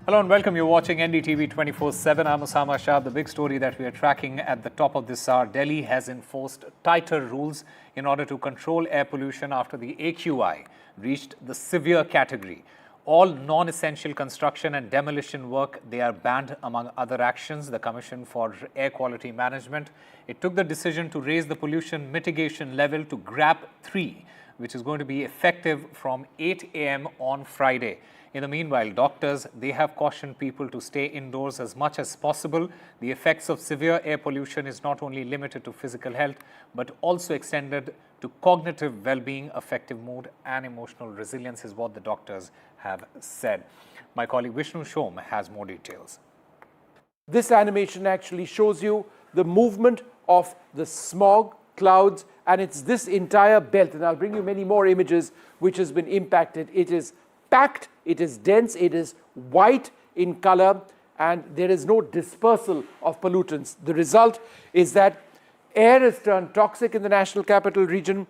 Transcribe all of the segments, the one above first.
Hello and welcome. You're watching NDTV 24/7. I'm Osama Shah. The big story that we are tracking at the top of this hour: Delhi has enforced tighter rules in order to control air pollution after the AQI reached the severe category. All non-essential construction and demolition work, they are banned, among other actions. The Commission for Air Quality Management, it took the decision to raise the pollution mitigation level to GRAP 3, which is going to be effective from 8 a.m. on Friday. In the meanwhile, doctors, they have cautioned people to stay indoors as much as possible. The effects of severe air pollution is not only limited to physical health, but also extended to cognitive well-being, affective mood, and emotional resilience is what the doctors have said. My colleague Vishnu Shom has more details. This animation actually shows you the movement of the smog, clouds, and it's this entire belt, and I'll bring you many more images, which has been impacted. It is packed, it is dense, it is white in color, and there is no dispersal of pollutants. The result is that air has turned toxic in the National Capital Region.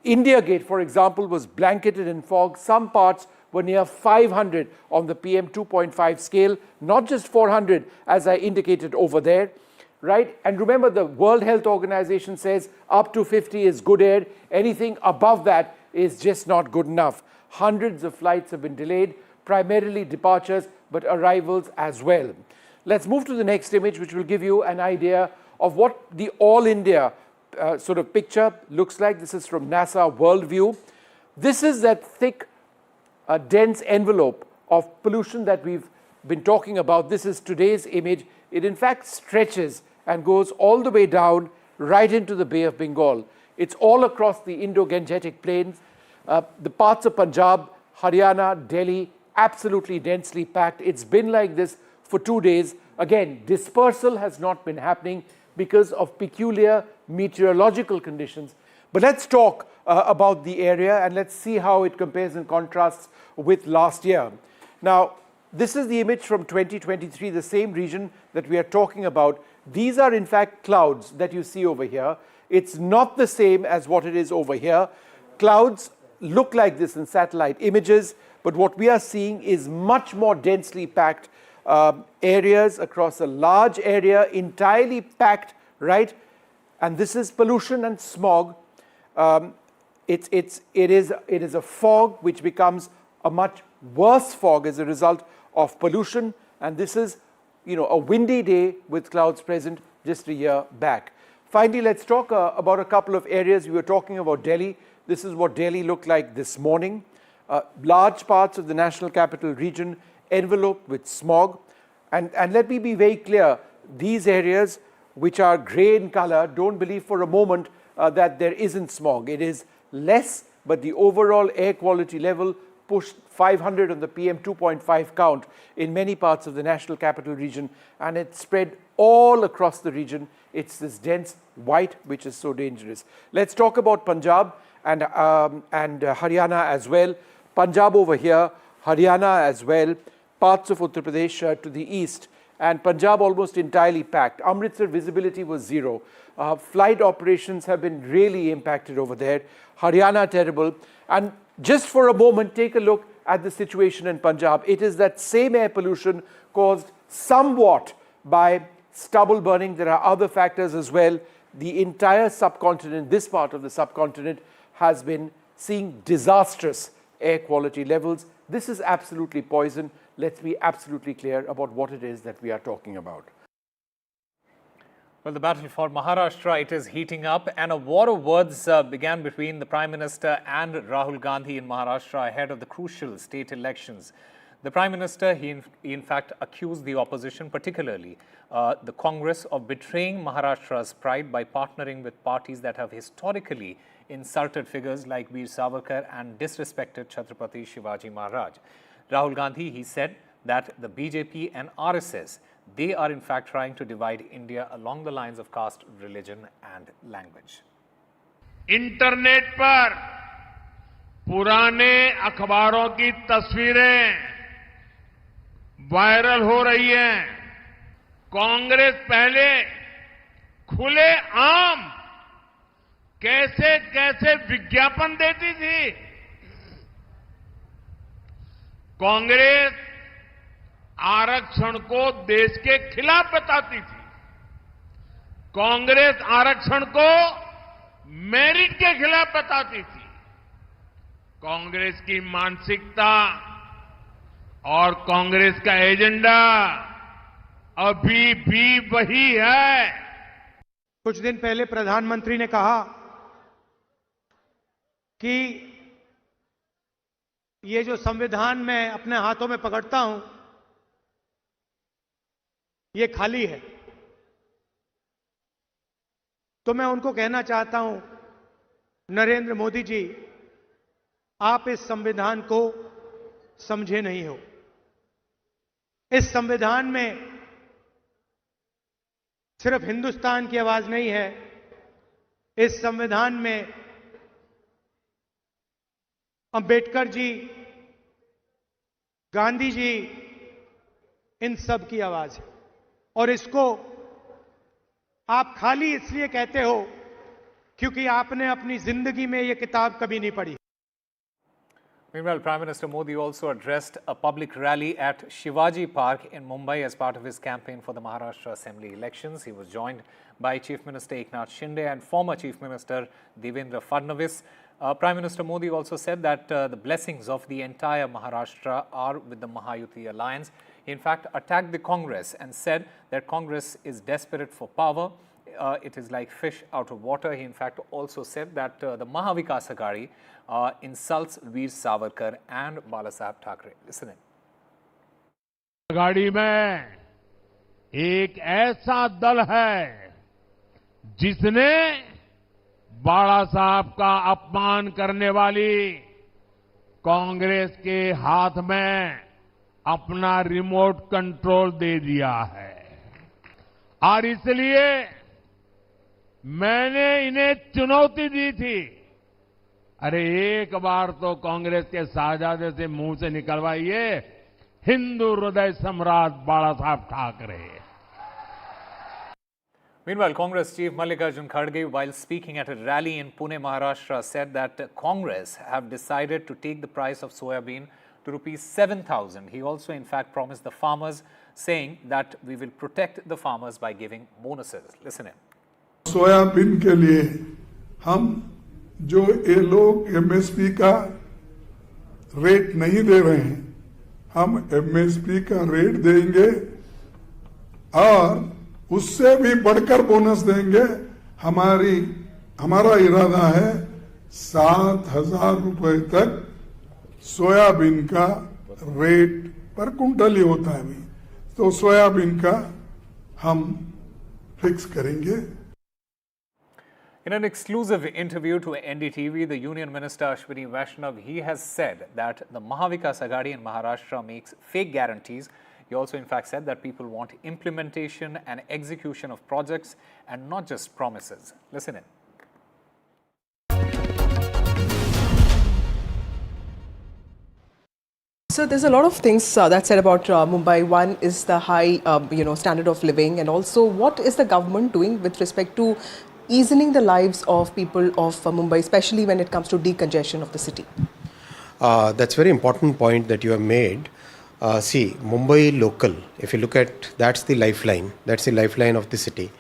India Gate, for example, was blanketed in fog. Some parts were near 500 on the PM 2.5 scale, not just 400 as I indicated over there, right? And remember, the World Health Organization says up to 50 is good air. Anything above that is just not good enough. Hundreds of flights have been delayed, primarily departures, but arrivals as well. Let's move to the next image, which will give you an idea of what the all India sort of picture looks like. This is from NASA Worldview. This is that thick, dense envelope of pollution that we've been talking about. This is today's image. It in fact stretches and goes all the way down right into the Bay of Bengal. It's all across the Indo-Gangetic Plains. The parts of Punjab, Haryana, Delhi, absolutely densely packed. It's been like this for 2 days. Again, dispersal has not been happening because of peculiar meteorological conditions. But let's talk about the area and let's see how it compares and contrasts with last year. Now, this is the image from 2023, the same region that we are talking about. These are in fact clouds that you see over here. It's not the same as what it is over here. Clouds look like this in satellite images, but what we are seeing is much more densely packed areas across a large area, entirely packed, right? And this is pollution and smog. It is a fog which becomes a much worse fog as a result of pollution, and this is, a windy day with clouds present just a year back. Finally, let's talk about a couple of areas. We were talking about Delhi. This is what Delhi looked like this morning. Large parts of the National Capital Region enveloped with smog. And let me be very clear, these areas which are grey in color, don't believe for a moment that there isn't smog. It is less, but the overall air quality level pushed 500 on the PM 2.5 count in many parts of the National Capital Region, and it spread all across the region. It's this dense white which is so dangerous. Let's talk about Punjab and Haryana as well. Punjab over here, Haryana as well, parts of Uttar Pradesh to the east, and Punjab almost entirely packed. Amritsar visibility was zero. Flight operations have been really impacted over there. Haryana terrible. And just for a moment, take a look at the situation in Punjab. It is that same air pollution caused somewhat by stubble burning. There are other factors as well. The entire subcontinent, this part of the subcontinent, has been seeing disastrous air quality levels. This is absolutely poison. Let's be absolutely clear about what it is that we are talking about. Well, the battle for Maharashtra, it is heating up, and a war of words began between the Prime Minister and Rahul Gandhi in Maharashtra ahead of the crucial state elections. The Prime Minister, he in fact accused the opposition, particularly the Congress, of betraying Maharashtra's pride by partnering with parties that have historically insulted figures like Veer Savarkar and disrespected Chhatrapati Shivaji Maharaj. Rahul Gandhi, he said that the BJP and RSS, they are in fact trying to divide India along the lines of caste, religion and language. Internet पर पुराने अखबारों की तस्वीरें viral हो रही हैं। कांग्रेस पहले खुले आम कैसे कैसे विज्ञापन देती थी। कांग्रेस आरक्षण को देश के खिलाफ बताती थी। कांग्रेस आरक्षण को मेरिट के खिलाफ बताती थी। कांग्रेस की मानसिकता और कांग्रेस का एजेंडा अभी भी वही है। कुछ दिन पहले प्रधानमंत्री ने कहा कि ये जो संविधान मैं अपने हाथों में पकड़ता हूं, ये खाली है। तो मैं उनको कहना चाहता हूं, नरेंद्र मोदी जी, आप इस संविधान को समझे नहीं हो। इस संविधान में सिर्फ हिंदुस्तान की आवाज नहीं है, इस संविधान में अंबेडकर जी, गांधी जी, इन सब की आवाज है। और इसको आप खाली इसलिए कहते हो क्योंकि आपने अपनी जिंदगी में ये किताब कभी नहीं पढ़ी। Meanwhile, Prime Minister Modi also addressed a public rally at Shivaji Park in Mumbai as part of his campaign for the Maharashtra Assembly elections. He was joined by Chief Minister Eknath Shinde and former Chief Minister Devendra Fadnavis. Prime Minister Modi also said that the blessings of the entire Maharashtra are with the Mahayuti alliance. He in fact attacked the Congress and said that Congress is desperate for power. It is like fish out of water. He in fact also said that the Mahavikas Aghadi insults Veer Savarkar and Balasaheb Thackeray. Listen in. Aghadi में एक ऐसा दल है जिसने बाला साहब का अपमान करने वाली कांग्रेस के हाथ में अपना रिमोट कंट्रोल दे दिया है। और इसलिए मैंने इन्हें चुनौती दी थी, अरे एक बार तो कांग्रेस के साहजादे से मुंह से निकलवाइए, हिंदू हृदय सम्राट बाला साहब Thackeray. Meanwhile, Congress Chief Mallikarjun Kharge, while speaking at a rally in Pune, Maharashtra, said that Congress have decided to take the price of soybean to rupees 7,000. He also, in fact, promised the farmers, saying that we will protect the farmers by giving bonuses. Listen in. Soybean के लिए हम जो ये लोग MSP का rate नहीं दे रहे हैं, हम एमएसपी का रेट देंगे और उससे भी बढ़कर बोनस देंगे। हमारा इरादा है 7,000 रुपए तक सोयाबीन का रेट पर कुंटल ही होता है अभी, तो सोयाबीन का हम फिक्स करेंगे। In an exclusive interview to NDTV, the Union Minister Ashwini Vaishnav, he has said that the Mahavikas Aghadi in Maharashtra makes fake guarantees. He also in fact said that people want implementation and execution of projects and not just promises. Listen in. So there's a lot of things that's said about Mumbai. One is the high, standard of living, and also what is the government doing with respect to easing the lives of people of Mumbai, especially when it comes to decongestion of the city. That's a very important point that you have made. See, Mumbai local, if you look at, that's the lifeline of the city.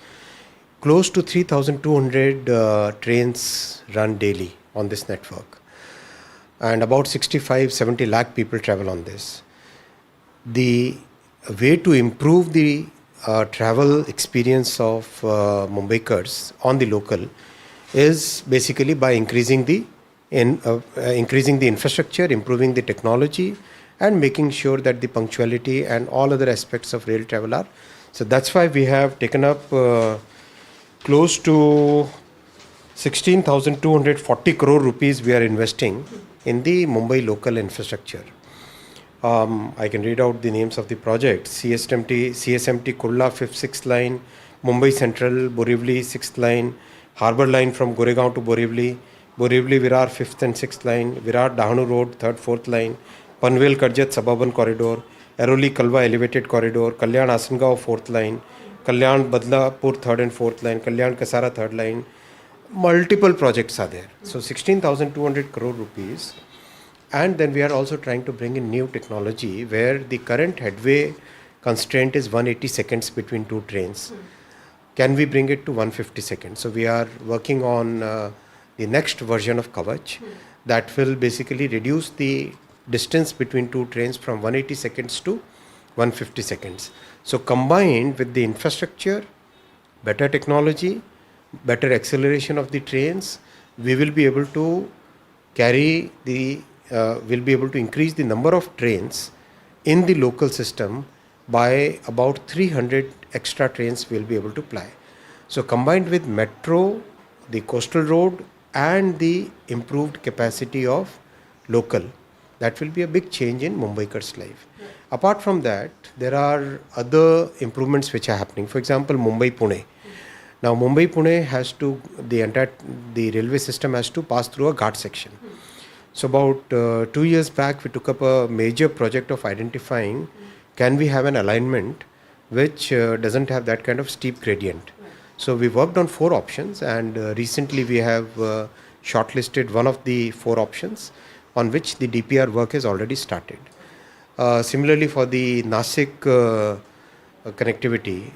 Close to 3,200 trains run daily on this network. And about 65-70 lakh people travel on this. The way to improve the travel experience of Mumbaikars on the local is basically by increasing the infrastructure, improving the technology, and making sure that the punctuality and all other aspects of rail travel are. So that's why we have taken up close to 16,240 crore rupees we are investing in the Mumbai local infrastructure. I can read out the names of the projects: CSMT Kurla 5th 6th line, Mumbai Central Borivali 6th line, Harbour line from Goregaon to Borivali, Borivali Virar 5th and 6th line, Virar Dahanu Road 3rd 4th line, Panvel Karjat suburban corridor, Airoli Kalwa elevated corridor, Kalyan Asangao 4th line, Kalyan Badlapur 3rd and 4th line, Kalyan Kasara 3rd line. Multiple projects are there. So 16,200 crore rupees And then we are also trying to bring in new technology where the current headway constraint is 180 seconds between two trains. Can we bring it to 150 seconds? So we are working on the next version of Kavach that will basically reduce the distance between two trains from 180 seconds to 150 seconds. So combined with the infrastructure, better technology, better acceleration of the trains, we will be able to will be able to increase the number of trains in the local system by about 300 extra trains we'll be able to ply. So combined with metro, the coastal road and the improved capacity of local, that will be a big change in Mumbaikar's life. Apart from that, there are other improvements which are happening. For example, Mumbai-Pune. Now Mumbai-Pune has to, the railway system has to pass through a ghat section. So about 2 years back, we took up a major project of identifying, can we have an alignment which doesn't have that kind of steep gradient. So we worked on 4 options, and recently we have shortlisted one of the 4 options on which the DPR work has already started. Similarly, for the Nasik connectivity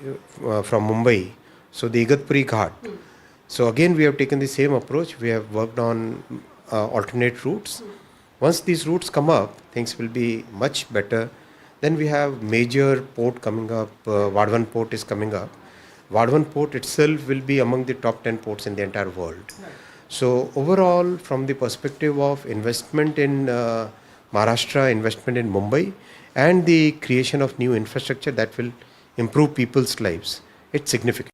from Mumbai, so the Igatpuri Ghat. So again, we have taken the same approach. We have worked on alternate routes. Once these routes come up, things will be much better. Then we have major port coming up. Vadhavan port is coming up. Vadhavan port itself will be among the top 10 ports in the entire world. So overall, from the perspective of investment in Maharashtra, investment in Mumbai, and the creation of new infrastructure that will improve people's lives, it's significant.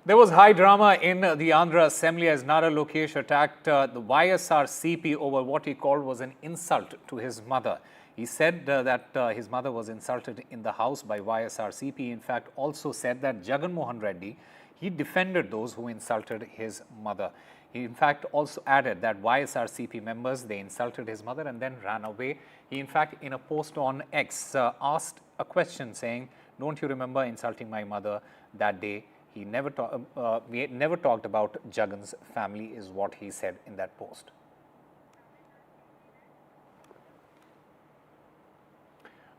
There was high drama in the Andhra Assembly as Nara Lokesh attacked the YSR CP over what he called was an insult to his mother. He said that his mother was insulted in the house by YSR CP. In fact, also said that Jagan Mohan Reddy, he defended those who insulted his mother. He in fact also added that YSR CP members, they insulted his mother and then ran away. He in fact in a post on X asked a question saying, "Don't you remember insulting my mother that day?" We never talked about Jagan's family is what he said in that post.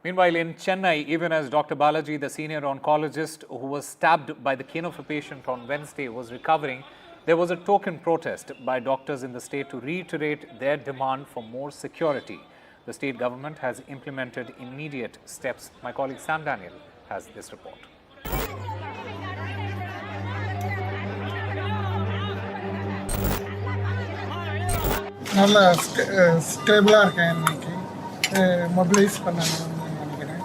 Meanwhile, in Chennai, even as Dr. Balaji, the senior oncologist who was stabbed by the kin of a patient on Wednesday, was recovering, there was a token protest by doctors in the state to reiterate their demand for more security. The state government has implemented immediate steps. My colleague Sam Daniel has this report. நல்ல ஸ்டேபிளாக இருக்கேன் இன்னைக்கு. Mobilise பண்ணணும்னு நினைக்கிறேன்.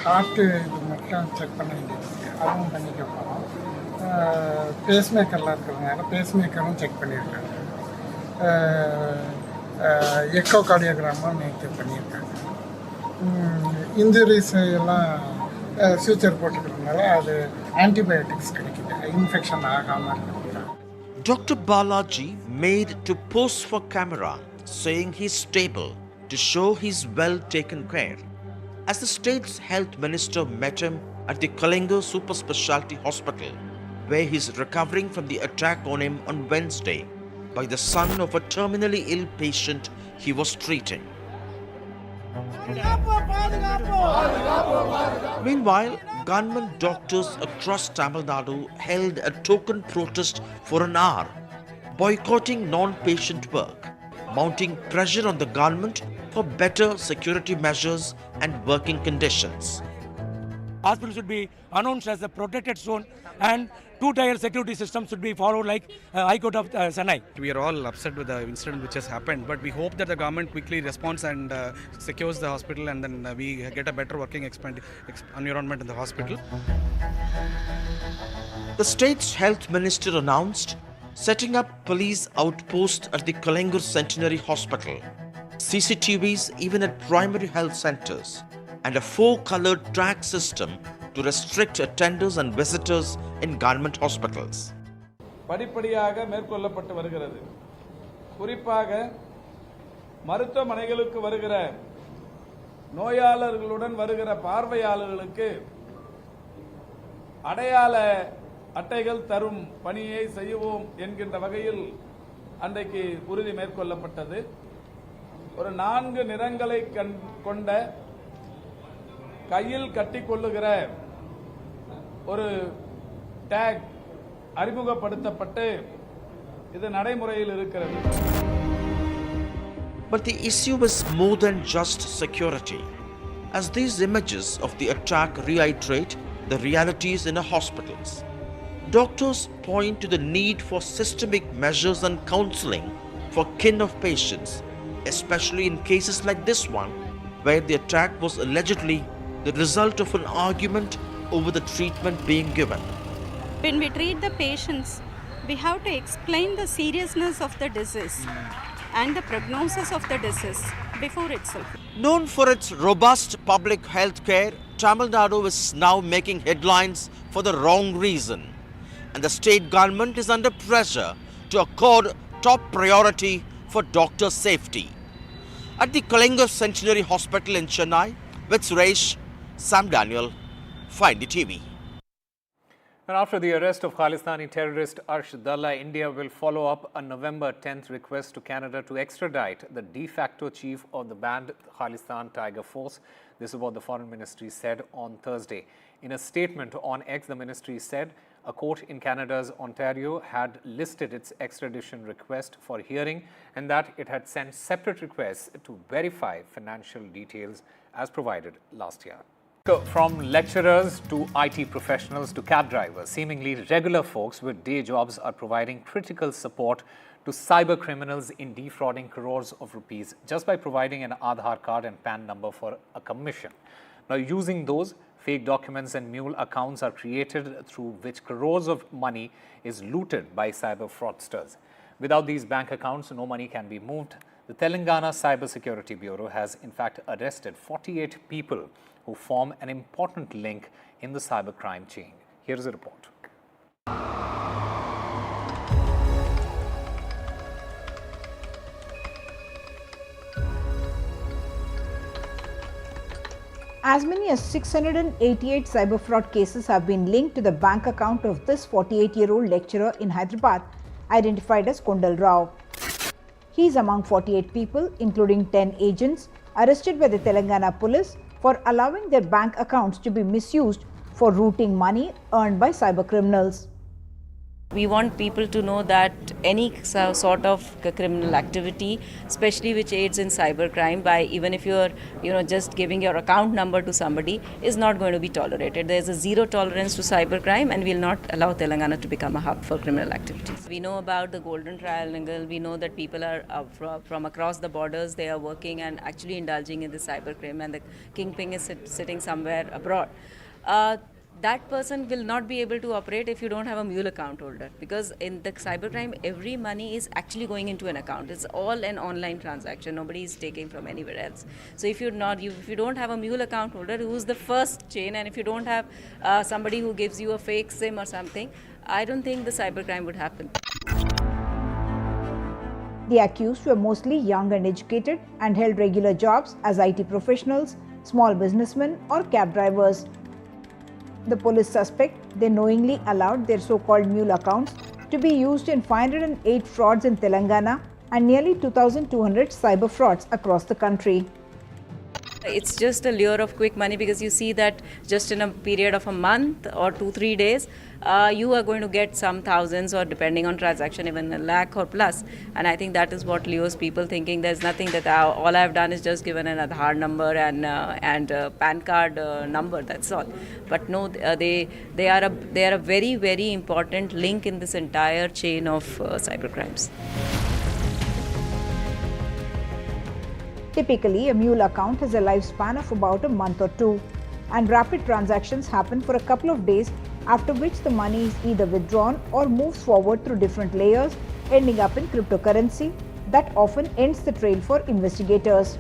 Heart இது மட்டும் check பண்ண வேண்டியது, அதுவும் பண்ணிக்க போகிறோம். பேஸ்மேக்கர்லாம் இருக்கிறதுனால பேஸ்மேக்கரும் செக் பண்ணியிருக்காங்க. எக்கோ கார்டியோகிராமும் நேற்று பண்ணியிருக்காங்க. இன்ஜுரிஸ் எல்லாம் ஃபியூச்சர் போட்டுக்கிறதுனால அது ஆன்டிபயோட்டிக்ஸ் கிடைக்குது, இன்ஃபெக்ஷன் ஆகாமல் இருக்கிறது. Dr. Balaji made to pose for camera, saying he's stable to show he's well taken care. As the state's health minister met him at the Kalinga Super Specialty Hospital, where he's recovering from the attack on him on Wednesday by the son of a terminally ill patient he was treating. Meanwhile, gunmen doctors across Tamil Nadu held a token protest for an hour, boycotting non-patient work, mounting pressure on the government for better security measures and working conditions. Hospital should be announced as a protected zone, and two-tier security system should be followed like High Court of Chennai. We are all upset with the incident which has happened, but we hope that the government quickly responds and secures the hospital, and then we get a better working environment in the hospital. The state's health minister announced setting up police outposts at the Kalingur Centenary Hospital, CCTVs even at primary health centers, and a 4-colored track system to restrict attenders and visitors in government hospitals. படிப்படியாக மேற்கொள்ளப்பட்டு வருகிறது. குறிப்பாக மருத்துவமனைகளுக்கு வருகிற நோயாளர்களுடன் வருகிற பார்வையாளர்களுக்கு அடையாள அட்டைகள் தரும் பணியை செய்வோம் என்கின்ற வகையில் அன்றைக்கு உறுதி மேற்கொள்ளப்பட்டது. ஒரு 4 நிறங்களை கொண்ட கையில் கட்டிக்கொள்ளுகிற ஒரு டேக் அறிமுகப்படுத்தப்பட்டு இது நடைமுறையில் இருக்கிறது. But the issue is more than just security, as these images of the attack reiterate the realities in our hospitals. Doctors point to the need for systemic measures and counseling for kin of patients, especially in cases like this one, where the attack was allegedly the result of an argument over the treatment being given. When we treat the patients, we have to explain the seriousness of the disease and the prognosis of the disease before itself. Known for its robust public health care, Tamil Nadu is now making headlines for the wrong reason, and the state government is under pressure to accord top priority for doctor safety. At the Kalinga Centenary Hospital in Chennai, with Suresh, Sam Daniel, Find the TV. And after the arrest of Khalistani terrorist Arsh Dalla, India will follow up a November 10th request to Canada to extradite the de facto chief of the banned Khalistan Tiger Force. This is what the Foreign Ministry said on Thursday. In a statement on X, the ministry said a court in Canada's Ontario had listed its extradition request for hearing and that it had sent separate requests to verify financial details as provided last year. So from lecturers to IT professionals to cab drivers, seemingly regular folks with day jobs are providing critical support to cyber criminals in defrauding crores of rupees just by providing an Aadhaar card and PAN number for a commission. Now, using those, fake documents and mule accounts are created through which crores of money is looted by cyber fraudsters. Without these bank accounts, no money can be moved. The Telangana Cybersecurity Bureau has in fact arrested 48 people who form an important link in the cybercrime chain. Here is a report. As many as 688 cyber fraud cases have been linked to the bank account of this 48-year-old lecturer in Hyderabad, identified as Kondal Rao. He is among 48 people, including 10 agents, arrested by the Telangana police for allowing their bank accounts to be misused for routing money earned by cyber criminals. We want people to know that any sort of criminal activity, especially which aids in cybercrime, by even if you're just giving your account number to somebody, is not going to be tolerated. There's a zero tolerance to cybercrime, and we'll not allow Telangana to become a hub for criminal activities. We know about the Golden Triangle. We know that people are from across the borders. They are working and actually indulging in the cybercrime, and the kingpin is sitting somewhere abroad. That person will not be able to operate if you don't have a mule account holder, because in the cybercrime, every money is actually going into an account. It's all an online transaction. Nobody is taking from anywhere else. So if you don't have a mule account holder, who's the first chain, and if you don't have somebody who gives you a fake SIM or something, I don't think the cybercrime would happen. The accused were mostly young and educated and held regular jobs as IT professionals, small businessmen or cab drivers. The police suspect they knowingly allowed their so-called mule accounts to be used in 508 frauds in Telangana and nearly 2,200 cyber frauds across the country. It's just a lure of quick money, because you see that just in a period of a month or 2-3 days, you are going to get some thousands, or depending on transaction, even a lakh or plus. And I think that is what lures people, thinking there's nothing, that all I've done is just given an Aadhaar number and a PAN card number, that's all. But no, they are a very, very important link in this entire chain of cybercrimes. Typically, a mule account has a lifespan of about a month or two, and rapid transactions happen for a couple of days, after which the money is either withdrawn or moves forward through different layers, ending up in cryptocurrency that often ends the trail for investigators.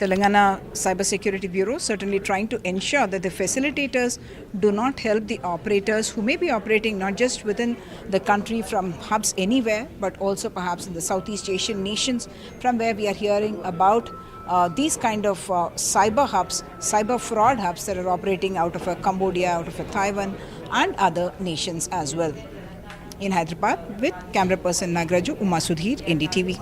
Telangana Cybersecurity Bureau certainly trying to ensure that the facilitators do not help the operators who may be operating not just within the country from hubs anywhere, but also perhaps in the Southeast Asian nations, from where we are hearing about these kind of cyber hubs, cyber fraud hubs that are operating out of Cambodia, out of Taiwan and other nations as well. In Hyderabad, with camera person Nagraju, Uma Sudhir, NDTV.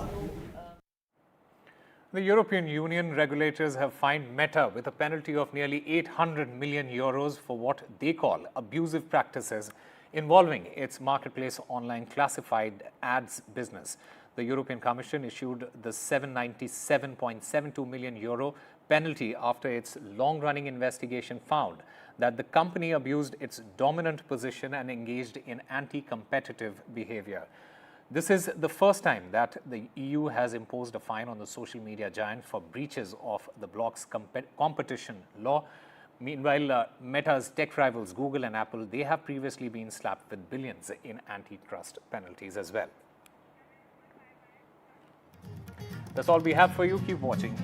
The European Union regulators have fined Meta with a penalty of nearly 800 million euros for what they call abusive practices involving its marketplace online classified ads business. The European Commission issued the 797.72 million euro penalty after its long-running investigation found that the company abused its dominant position and engaged in anti-competitive behavior. This is the first time that the EU has imposed a fine on the social media giant for breaches of the bloc's competition law. Meanwhile, Meta's tech rivals Google and Apple, they have previously been slapped with billions in antitrust penalties as well. That's all we have for you. Keep watching